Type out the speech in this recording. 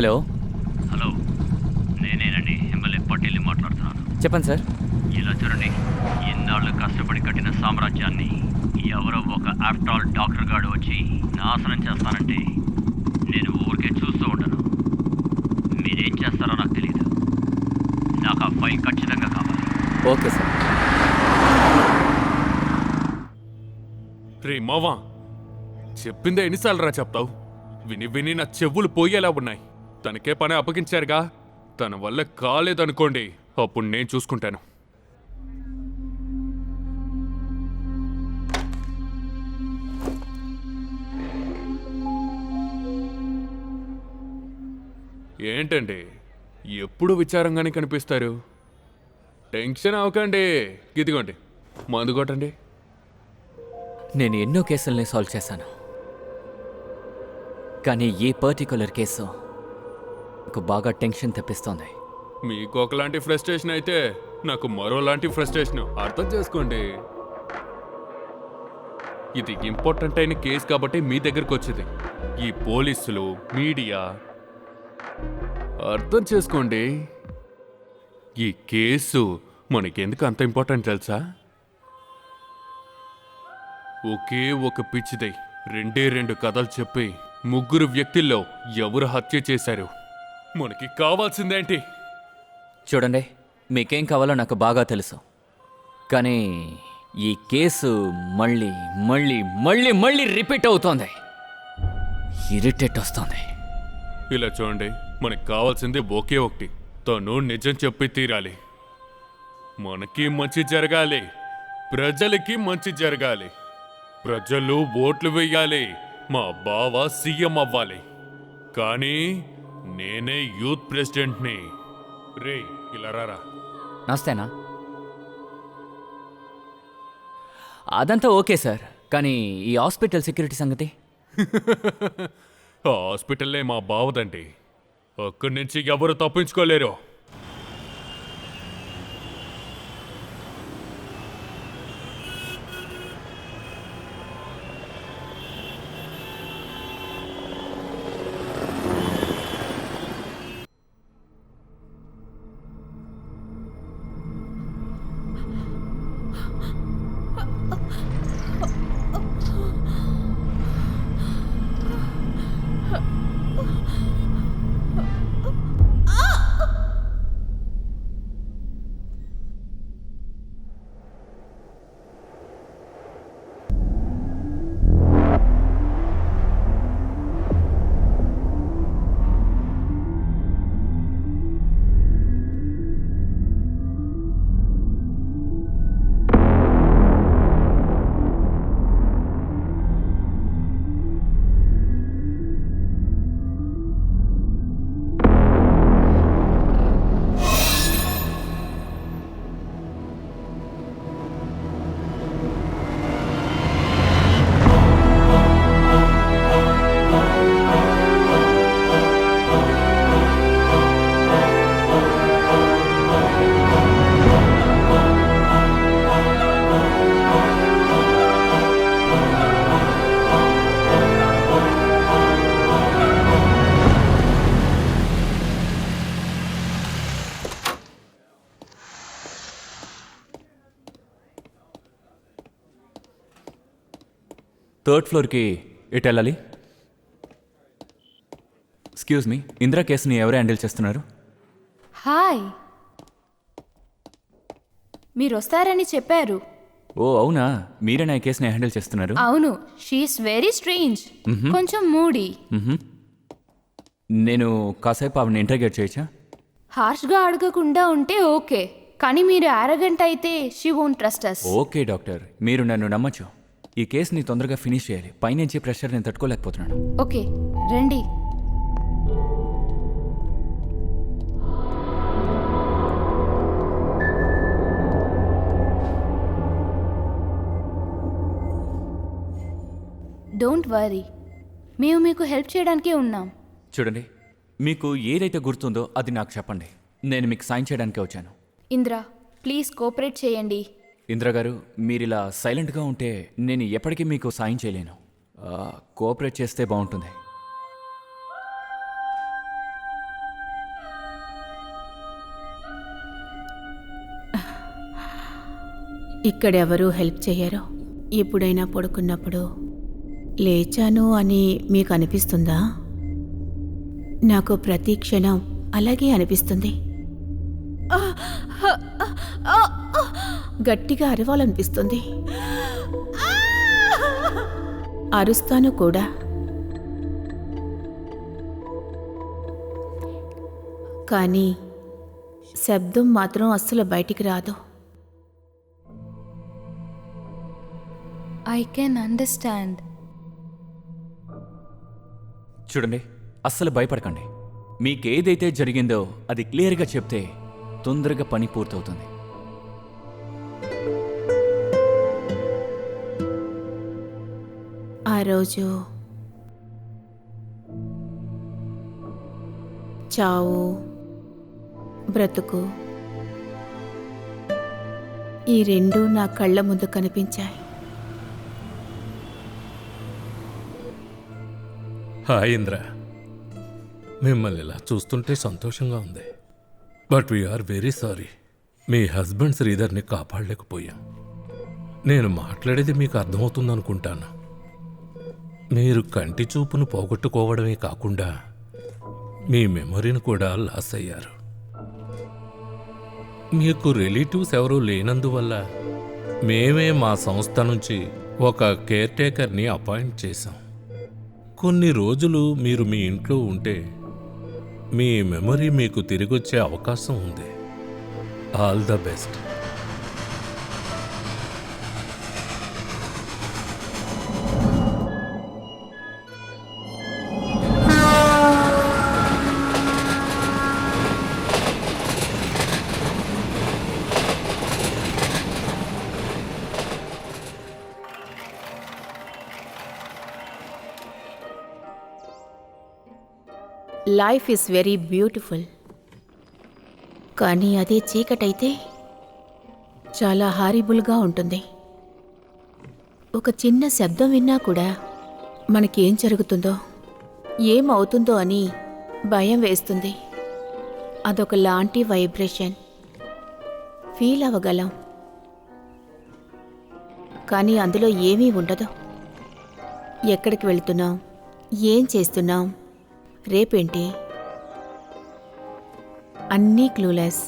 Hello hello, నేనేనండి MLA పటేల్ని మాట్లాడుతున్నాను. చెప్పండి సార్. ఇలా చూడండి, ఎన్నాళ్ళు కష్టపడి కట్టిన సామ్రాజ్యాన్ని ఎవరో ఒక ఆఫ్టాల్ డాక్టర్ గాడు వచ్చి నాశనం చేస్తానంటే నేను ఊరికే చూస్తూ ఉండను. మీరేం చేస్తారో నాకు తెలియదు. నాకు ఆ ఫైల్ ఖచ్చితంగా కావాలి. Okay sir. రే మావా, చెప్పిందే ఎన్నిసార్లు రా చెప్తావు? విని విని నా చెవులు పోయేలా ఉన్నాయి. తనకే పని అప్పగించారుగా, తన వల్ల కాలేదనుకోండి, అప్పుడు నేను చూసుకుంటాను. ఏంటండి ఎప్పుడు విచారంగానే కనిపిస్తారు? టెన్షన్ అవ్వకండి, ఇదిగోండి మందు కొట్టండి. నేను ఎన్నో కేసుల్ని సాల్వ్ చేశాను, కానీ ఈ పర్టికులర్ కేసు నాకు బాగా టెన్షన్ తెప్పిస్తోంది. మీకు ఒకలాంటి ఫ్రస్ట్రేషన్ అయితే నాకు మరోలాంటి ఫ్రస్ట్రేషన్. అర్థం చేసుకోండి, ఇది ఇంపార్టెంట్ అయిన కేసు కాబట్టి మీ దగ్గరకు వచ్చింది. ఈ పోలీసులు, మీడియా, అర్థం చేసుకోండి. ఈ కేసు మనకెందుకు అంత ఇంపార్టెంట్ తెలుసా? ఒకే ఒక పిచ్చిదై రెండే రెండు కథలు చెప్పి ముగ్గురు వ్యక్తుల్లో ఎవరు హత్య చేశారు? మనకి కావాల్సిందేంటి? చూడండి, మీకేం కావాలో నాకు బాగా తెలుసు, కానీ ఈ కేసు మళ్ళీ మళ్ళీ మళ్ళీ మళ్ళీ రిపీట్ అవుతోంది. ఇరిటేట్ వస్తుంది. ఇలా చూడండి, మనకి కావాల్సింది ఒకే ఒకటి. తను నిజం చెప్పి తీరాలి. మనకి మంచి జరగాలి, ప్రజలకి మంచి జరగాలి. ప్రజలు ఓట్లు వేయాలి, మా బావ సీఎం అవ్వాలి. కానీ నేనే యూత్ ప్రెసిడెంట్ని. రే ఇలా రారా. నమస్తేనా? అదంతా ఓకే సార్, కానీ ఈ హాస్పిటల్ సెక్యూరిటీ సంగతి? ఆ హాస్పిటల్లే మా బావదండి. అక్కడి నుంచి ఎవరు తప్పించుకోలేరు. థర్డ్ ఫ్లోర్కి ఎటు వెళ్ళాలి? ఎక్స్క్యూజ్ మీ, ఇందిరా కేసుని ఎవరు హ్యాండిల్ చేస్తున్నారు? హాయ్, మీరు వస్తారని చెప్పారు. ఓ అవునా, మీరేనా ఈ కేసుని హ్యాండిల్ చేస్తున్నారు? అవును, షీఈస్ వెరీ స్ట్రేంజ్, కొంచెం మూడీ. నేను కాసేపు ఆవిడని ఇంటర్గేట్ చేయొచ్చా? హార్ష్గా అడగకుండా ఉంటే ఓకే, కానీ మీరు యారగెంట్ అయితే she won't trust us. Okay doctor, మీరు నన్ను నమ్మచ్చు. ఈ కేసుని తొందరగా ఫినిష్ చేయాలి. పైనుంచి ప్రెషర్ నేను తట్టుకోలేకపోతున్నాను. ఓకే రండి. డోంట్ వరీ, మేము మీకు హెల్ప్ చేయడానికే ఉన్నాం. చూడండి, మీకు ఏదైతే గుర్తుందో అది నాకు చెప్పండి. నేను మీకు సాయం చేయడానికే వచ్చాను. ఇంద్రా, ప్లీజ్ కోఆపరేట్ చేయండి. ఇంద్ర గారు, మీరు ఇలా సైలెంట్గా ఉంటే నేను ఎప్పటికీ మీకు సాయం చేయలేను. కోఆపరేట్ చేస్తే బాగుంటుంది. ఇక్కడెవరూ హెల్ప్ చెయ్యరు. ఎప్పుడైనా పడుకున్నప్పుడు లేచాను అని మీకు అనిపిస్తుందా? నాకు ప్రతి క్షణం అలాగే అనిపిస్తుంది. గట్టిగా అరవాలనిపిస్తుంది. అరుస్తాను కూడా. కానీ శబ్దం మాత్రం అస్సలు బయటికి రాదు. I can understand. చూడండి, అస్సలు భయపడకండి. మీకేదైతే జరిగిందో అది క్లియర్గా చెప్తే తొందరగా పని పూర్తవుతుంది. ఆ రోజు చావు, బ్రతుకు ఈ రెండూ నా కళ్ళ ముందు కనిపించాయి. హాయ్ ఇంద్ర, మిమ్మల్ని ఇలా చూస్తుంటే సంతోషంగా ఉంది. But we are very. మీ హస్బెండ్ శ్రీధర్ని కాపాడలేకపోయాం. నేను మాట్లాడేది మీకు అర్థమవుతుందనుకుంటాను. మీరు కంటి చూపును పోగొట్టుకోవడమే కాకుండా మీ మెమొరీని కూడా లాస్ అయ్యారు. మీకు రిలేటివ్స్ ఎవరూ లేనందువల్ల మేమే మా సంస్థ నుంచి ఒక కేర్ టేకర్ని అపాయింట్ చేశాం. కొన్ని రోజులు మీరు మీ ఇంట్లో ఉంటే మీ మెమొరీ మీకు తిరిగొచ్చే అవకాశం ఉంది. All the best. Life is very beautiful. కానీ అదే చీకటైతే చాలా హారిబుల్గా ఉంటుంది. ఒక చిన్న శబ్దం విన్నా కూడా మనకేం జరుగుతుందో, ఏమవుతుందో అని భయం వేస్తుంది. అదొకలాంటి వైబ్రేషన్. ఫీల్ అవ్వగలం, కానీ అందులో ఏమీ ఉండదు. ఎక్కడికి వెళ్తున్నాం, ఏం చేస్తున్నాం, రేపేంటి, అన్నీ క్లూలెస్.